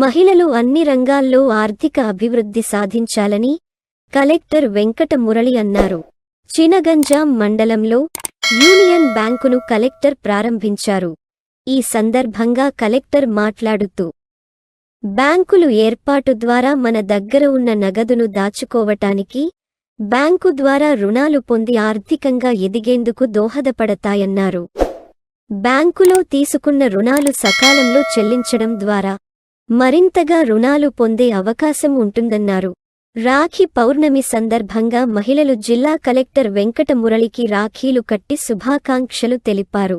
మహిళలు అన్ని రంగాల్లో ఆర్థిక అభివృద్ధి సాధించాలని కలెక్టర్ వెంకట మురళి అన్నారు. చినగంజాం మండలంలో యూనియన్ బ్యాంకును కలెక్టర్ ప్రారంభించారు. ఈ సందర్భంగా కలెక్టర్ మాట్లాడుతూ, బ్యాంకులు ఏర్పాటు ద్వారా మన దగ్గర ఉన్న నగదును దాచుకోవటానికి, బ్యాంకు ద్వారా రుణాలు పొంది ఆర్థికంగా ఎదిగేందుకు దోహదపడతాయన్నారు. బ్యాంకులో తీసుకున్న రుణాలు సకాలంలో చెల్లించడం ద్వారా మరింతగా రుణాలు పొందే అవకాశం ఉంటుందన్నారు. రాఖీ పౌర్ణమి సందర్భంగా మహిళలు జిల్లా కలెక్టర్ వెంకట మురళికి రాఖీలు కట్టి శుభాకాంక్షలు తెలిపారు.